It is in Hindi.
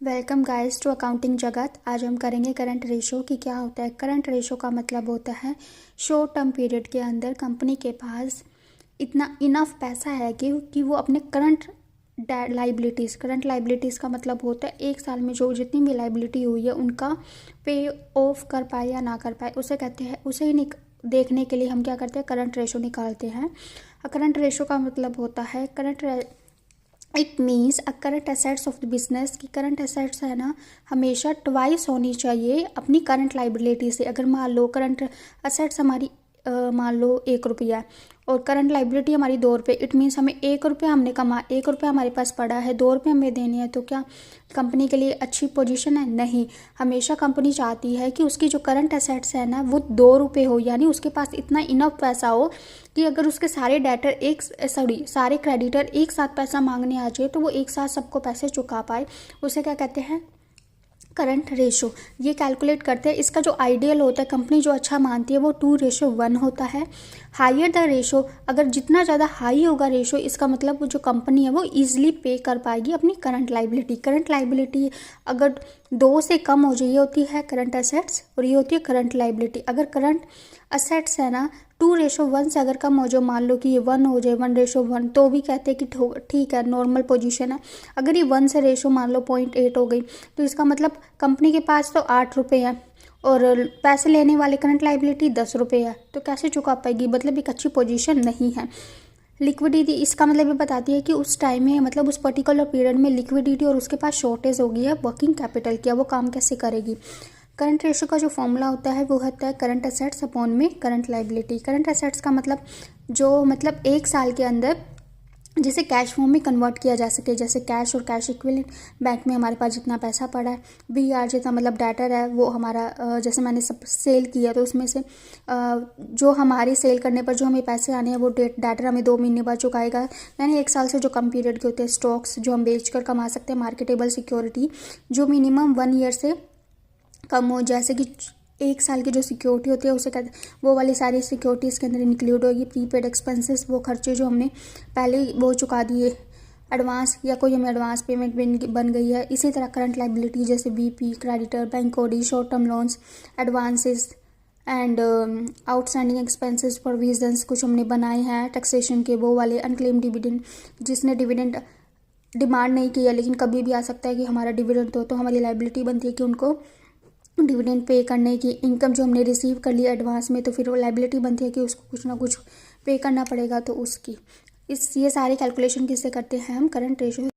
वेलकम गाइस टू अकाउंटिंग जगत। आज हम करेंगे करंट रेशो कि क्या होता है। करंट रेशो का मतलब होता है शॉर्ट टर्म पीरियड के अंदर कंपनी के पास इतना इनफ पैसा है कि वो अपने करंट लाइबिलिटीज़ का मतलब होता है एक साल में जो जितनी भी लाइबिलिटी हुई है उनका पे ऑफ कर पाए या ना कर पाए, उसे कहते हैं। उसे ही देखने के लिए हम क्या करते हैं, करंट रेशो निकालते हैं। करंट रेशो का मतलब होता है it means a current assets of the business की करंट एसेट्स है ना हमेशा ट्वाइस होनी चाहिए अपनी करंट लाइबिलिटी से। अगर मान लो करंट एसेट्स हमारी मान लो 1 रुपया है और करंट लाइबिलिटी हमारी 2 रुपये, इट मीन्स हमें 1 रुपया हमने कमा 1 रुपया हमारे पास पड़ा है, 2 रुपये हमें देने हैं, तो क्या कंपनी के लिए अच्छी पोजीशन है? नहीं। हमेशा कंपनी चाहती है कि उसकी जो करंट एसेट्स है ना वो 2 रुपये हो, यानी उसके पास इतना इनफ पैसा हो कि अगर उसके सारे क्रेडिटर एक साथ पैसा मांगने आ जाए तो वो एक साथ सबको पैसे चुका पाए। उसे क्या कहते हैं, करंट रेशो। ये कैलकुलेट करते हैं। इसका जो आइडियल होता है, कंपनी जो अच्छा मानती है, वो 2:1 होता है। हायर द रेशो, अगर जितना ज़्यादा हाई होगा रेशो, इसका मतलब वो जो कंपनी है वो ईजिली पे कर पाएगी अपनी करंट लाइबिलिटी। करंट लाइबिलिटी अगर 2 से कम हो जाए ये होती है करंट एसेट्स और ये होती है करंट लाइबिलिटी। अगर करंट एसेट्स है ना 2:1 से अगर कम हो जाए, मान लो कि ये 1 हो जाए, 1:1, तो भी कहते हैं कि ठीक है, नॉर्मल पोजीशन है। अगर ये 1 से रेशो मान लो 0.8 हो गई तो इसका मतलब कंपनी के पास तो 8 रुपये है और पैसे लेने वाले करंट लाइबिलिटी 10 रुपये है, तो कैसे चुका पाएगी? मतलब एक अच्छी पोजीशन नहीं है। लिक्विडिटी, इसका मतलब ये बताती है कि उस टाइम में मतलब उस पर्टिकुलर पीरियड में लिक्विडिटी और उसके पास शॉर्टेज हो गई है वर्किंग कैपिटल की, वो काम कैसे करेगी। करंट रेशो का जो फॉर्मूला होता है वो होता है करंट एसेट्स अपॉन में करंट लाइबिलिटी। करंट एसेट्स का मतलब जो मतलब एक साल के अंदर जिसे कैश फॉर्म में कन्वर्ट किया जा सके, जैसे कैश और कैश इक्विवेलेंट बैंक में हमारे पास जितना पैसा पड़ा है, VR जितना मतलब डेटर है वो हमारा जैसे मैंने सब सेल किया तो उसमें से जो हमारी सेल करने पर जो हमें पैसे आने हैं वो डेटर हमें 2 महीने बाद चुकाएगा। यानी एक साल से जो कम पीरियड के होते हैं स्टॉक्स जो हम बेच कर कमा सकते हैं, मार्केटेबल सिक्योरिटी जो मिनिमम 1 ईयर से कम हो, जैसे कि एक साल की जो सिक्योरिटी होती है उसे कहते हैं, वो वाली सारी सिक्योरिटीज़ के अंदर इंक्लूड होगी। प्रीपेड एक्सपेंसेस, वो खर्चे जो हमने पहले वो चुका दिए एडवांस, या कोई हमें एडवांस पेमेंट बन गई है। इसी तरह करंट लाइबिलिटी जैसे BP, creditor, bank OD, short term loans, advances and outstanding expenses provisions कुछ हमने बनाए हैं टैक्सेशन के, वो वाले। अनक्लेम डिविडेंड, जिसने डिविडेंड डिमांड नहीं किया लेकिन कभी भी आ सकता है कि हमारा डिविडेंड तो हमारी लाइबिलिटी बनती है कि उनको डिविडेंड पे करने की। इनकम जो हमने रिसीव कर लिया एडवांस में तो फिर वो लाइबिलिटी बनती है कि उसको कुछ ना कुछ पे करना पड़ेगा, तो उसकी ये सारी कैलकुलेशन किससे करते हैं हम, करंट रेशो